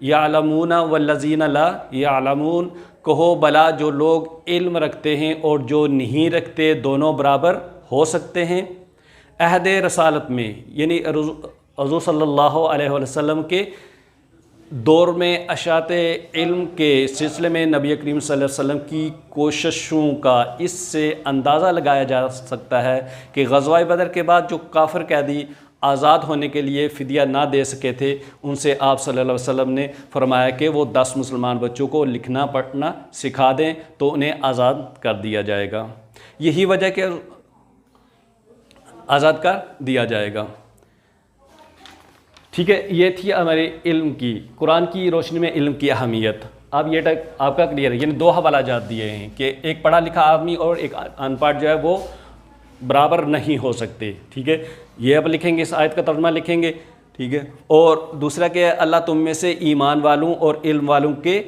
یعلمون والذین لا یعلمون، کہو بلا جو لوگ علم رکھتے ہیں اور جو نہیں رکھتے دونوں برابر ہو سکتے ہیں۔ عہد رسالت میں یعنی حضور صلی اللہ علیہ وسلم کے دور میں اشاعت علم کے سلسلے میں نبی کریم صلی اللہ علیہ وسلم کی کوششوں کا اس سے اندازہ لگایا جا سکتا ہے کہ غزوہ بدر کے بعد جو کافر قیدی آزاد ہونے کے لیے فدیہ نہ دے سکے تھے، ان سے آپ صلی اللہ علیہ وسلم نے فرمایا کہ وہ 10 مسلمان بچوں کو لکھنا پڑھنا سکھا دیں تو انہیں آزاد کر دیا جائے گا۔ یہی وجہ کہ آزاد کر دیا جائے گا۔ ٹھیک ہے، یہ تھی ہمارے علم کی، قرآن کی روشنی میں علم کی اہمیت۔ اب یہ آپ کا کلیئر ہے، یعنی 2 حوالہ جات دیے ہیں کہ ایک پڑھا لکھا آدمی اور ایک ان پڑھ جو ہے وہ برابر نہیں ہو سکتے۔ ٹھیک ہے، یہ اب لکھیں گے، اس آیت کا ترجمہ لکھیں گے۔ ٹھیک ہے، اور دوسرا کہ اللہ تم میں سے ایمان والوں اور علم والوں کے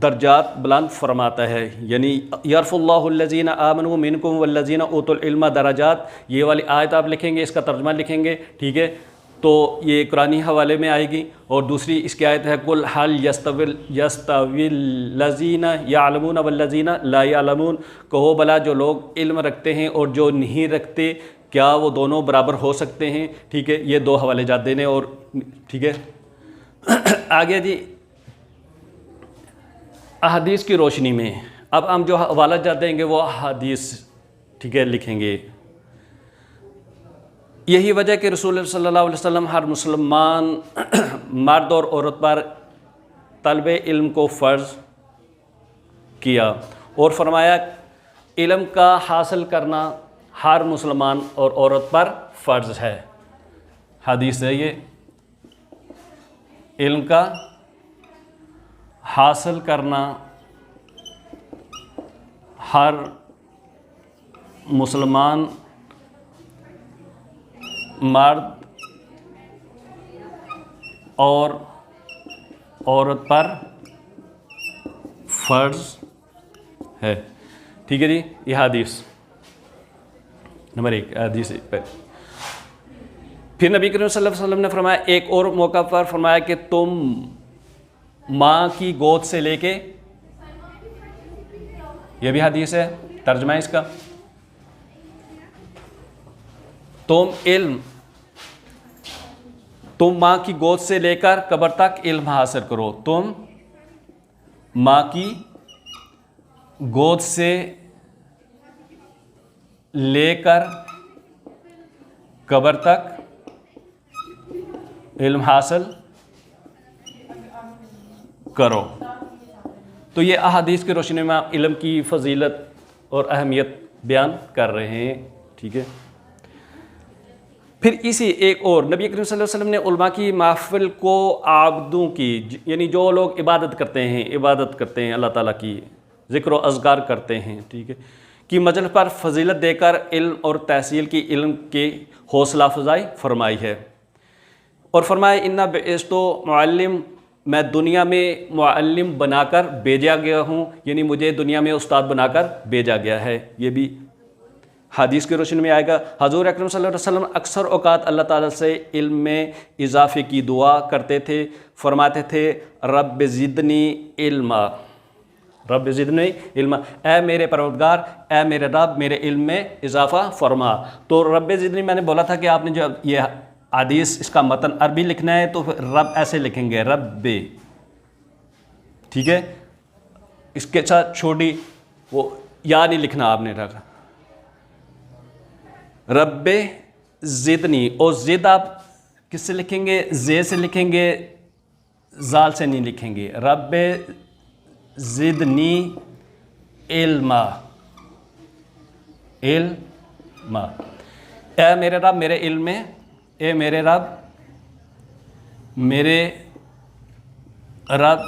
درجات بلند فرماتا ہے، یعنی یرفع اللہ الذین آمنوا منکم والذین اوتوا العلم درجات، یہ والی آیت آپ لکھیں گے، اس کا ترجمہ لکھیں گے۔ ٹھیک ہے، تو یہ قرآنی حوالے میں آئے گی۔ اور دوسری اس کی آیت ہے قل هل یستوی الذین یعلمون والذین لا یعلمون، کہو بلا جو لوگ علم رکھتے ہیں اور جو نہیں رکھتے کیا وہ دونوں برابر ہو سکتے ہیں۔ ٹھیک ہے، یہ 2 حوالے جات دینے۔ اور ٹھیک ہے، آگے جی احادیث کی روشنی میں اب ہم جو حوالہ جات دیں گے وہ احادیث ٹھیک ہے لکھیں گے۔ یہی وجہ کہ رسول اللہ صلی اللہ علیہ وسلم ہر مسلمان مرد اور عورت پر طلب علم کو فرض کیا اور فرمایا علم کا حاصل کرنا ہر مسلمان اور عورت پر فرض ہے۔ حدیث ہے یہ، علم کا حاصل کرنا ہر مسلمان مرد اور عورت پر فرض ہے۔ ٹھیک ہے جی، یہ حدیث نمبر 1 حدیث پر۔ پھر نبی کریم صلی اللہ علیہ وسلم نے فرمایا، ایک اور موقع پر فرمایا کہ تم ماں کی گود سے لے کے، یہ بھی حدیث ہے، ترجمہ اس کا، تم ماں کی گود سے لے کر قبر تک علم حاصل کرو۔ تم ماں کی گود سے لے کر قبر تک علم حاصل کرو۔ تو یہ احادیث کی روشنی میں علم کی فضیلت اور اہمیت بیان کر رہے ہیں۔ ٹھیک ہے، پھر اسی ایک اور نبی کریم صلی اللہ علیہ وسلم نے علماء کی محفل کو عابدوں کی، یعنی جو لوگ عبادت کرتے ہیں اللہ تعالیٰ کی، ذکر و اذکار کرتے ہیں، ٹھیک ہے، کی مجلس پر فضیلت دے کر علم اور تحصیل کی علم کے حوصلہ افزائی فرمائی ہے۔ اور فرمایا انا بعثت معلم، میں دنیا میں معلم بنا کر بھیجا گیا ہوں، یعنی مجھے دنیا میں استاد بنا کر بھیجا گیا ہے۔ یہ بھی حدیث کی روشنی میں آئے گا۔ حضور اکرم صلی اللہ علیہ وسلم اکثر اوقات اللہ تعالیٰ سے علم میں اضافے کی دعا کرتے تھے، فرماتے تھے رب زدنی علما، رب زدنی علما، اے میرے پروردگار، اے میرے رب، میرے علم میں اضافہ فرما۔ تو رب زدنی میں نے بولا تھا کہ آپ نے جو یہ حدیث اس کا متن عربی لکھنا ہے تو رب ایسے لکھیں گے، رب، ٹھیک ہے، اس کے ساتھ چھوٹی وہ یا نہیں لکھنا آپ نے رکھا، رب زدنی، اور زد آپ کس سے لکھیں گے؟ زے سے لکھیں گے، زال سے نہیں لکھیں گے۔ رب زدنی علما، علما، اے میرے رب میرے علم میں، اے میرے رب میرے رب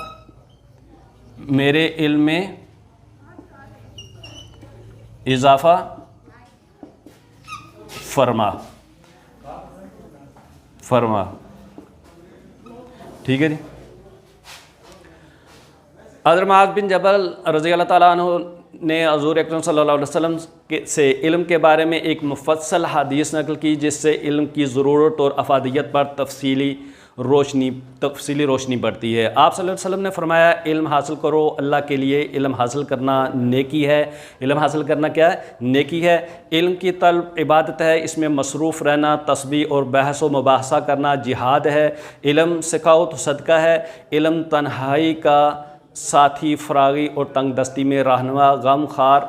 میرے علم میں اضافہ فرما، ٹھیک ہے جی۔ حضرت معاذ بن جبل رضی اللہ تعالیٰ عنہ نے حضور اکرم صلی اللہ علیہ وسلم سے علم کے بارے میں ایک مفصل حدیث نقل کی، جس سے علم کی ضرورت اور افادیت پر تفصیلی روشنی تفصیلی روشنی بڑھتی ہے۔ آپ صلی اللہ علیہ وسلم نے فرمایا علم حاصل کرو اللہ کے لیے، علم حاصل کرنا نیکی ہے۔ علم حاصل کرنا کیا ہے؟ نیکی ہے۔ علم کی طلب عبادت ہے، اس میں مصروف رہنا، تسبیح اور بحث و مباحثہ کرنا جہاد ہے۔ علم سکھاؤ تو صدقہ ہے۔ علم تنہائی کا ساتھی، فراغی اور تنگ دستی میں رہنما، غم خوار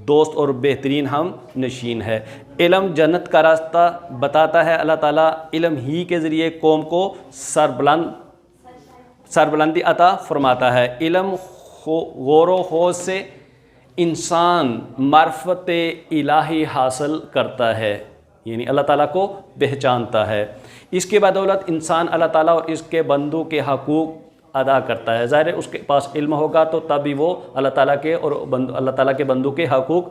دوست اور بہترین ہم نشین ہے۔ علم جنت کا راستہ بتاتا ہے۔ اللہ تعالیٰ علم ہی کے ذریعے قوم کو سربلندی عطا فرماتا ہے۔ علم غور و خوض سے انسان معرفت الہی حاصل کرتا ہے، یعنی اللہ تعالیٰ کو پہچانتا ہے۔ اس کے بدولت انسان اللہ تعالیٰ اور اس کے بندوں کے حقوق ادا کرتا ہے۔ ظاہر ہے اس کے پاس علم ہوگا تو تبھی وہ اللہ تعالیٰ کے اور اللہ تعالیٰ کے بندوں کے حقوق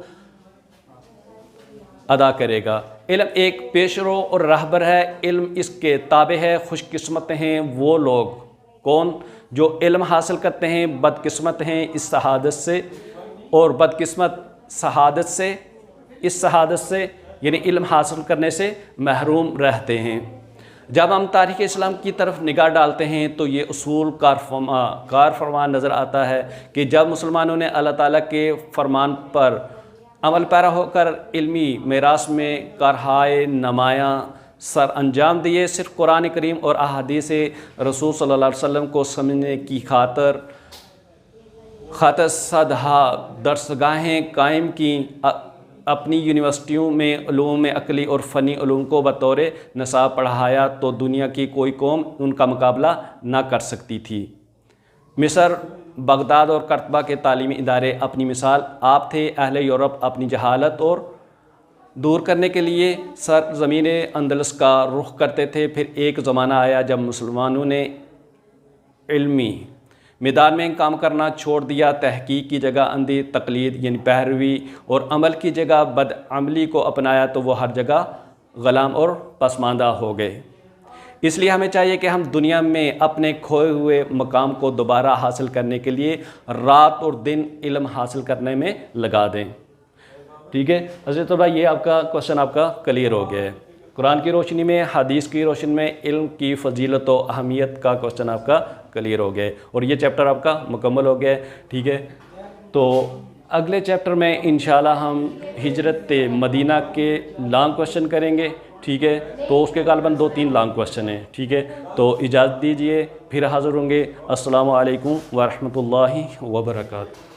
ادا کرے گا۔ علم ایک پیشرو اور رہبر ہے، علم اس کے تابع ہے۔ خوش قسمت ہیں وہ لوگ کون جو علم حاصل کرتے ہیں، بدقسمت ہیں اس شہادت سے، اور بدقسمت اس شہادت سے یعنی علم حاصل کرنے سے محروم رہتے ہیں۔ جب ہم تاریخ اسلام کی طرف نگاہ ڈالتے ہیں تو یہ اصول کار فرما نظر آتا ہے کہ جب مسلمانوں نے اللہ تعالیٰ کے فرمان پر عمل پیرا ہو کر علمی میراث میں کارہائے نمایاں سر انجام دیے، صرف قرآن کریم اور احادیث رسول صلی اللہ علیہ وسلم کو سمجھنے کی خاطر صدہا درسگاہیں قائم کی، اپنی یونیورسٹیوں میں علوم عقلی اور فنی علوم کو بطور نصاب پڑھایا تو دنیا کی کوئی قوم ان کا مقابلہ نہ کر سکتی تھی۔ مصر، بغداد اور قرطبہ کے تعلیمی ادارے اپنی مثال آپ تھے۔ اہل یورپ اپنی جہالت اور دور کرنے کے لیے سرزمین اندلس کا رخ کرتے تھے۔ پھر ایک زمانہ آیا جب مسلمانوں نے علمی میدان میں کام کرنا چھوڑ دیا، تحقیق کی جگہ اندھی تقلید یعنی پیروی اور عمل کی جگہ بدعملی کو اپنایا تو وہ ہر جگہ غلام اور پسماندہ ہو گئے۔ اس لیے ہمیں چاہیے کہ ہم دنیا میں اپنے کھوئے ہوئے مقام کو دوبارہ حاصل کرنے کے لیے رات اور دن علم حاصل کرنے میں لگا دیں۔ ٹھیک ہے حضرت طلبہ، یہ آپ کا کوشچن آپ کا کلیئر ہو گیا ہے۔ قرآن کی روشنی میں، حدیث کی روشنی میں علم کی فضیلت و اہمیت کا کوشچن آپ کا کلیئر ہو گیا ہے، اور یہ چیپٹر آپ کا مکمل ہو گیا ہے۔ ٹھیک ہے، تو اگلے چیپٹر میں انشاءاللہ ہم ہجرت مدینہ کے لانگ کوشچن کریں گے۔ ٹھیک ہے، تو اس کے غالباً 2-3 لانگ کوشچن ہیں۔ ٹھیک ہے، تو اجازت دیجئے، پھر حاضر ہوں گے۔ السلام علیکم ورحمۃ اللہ وبرکاتہ۔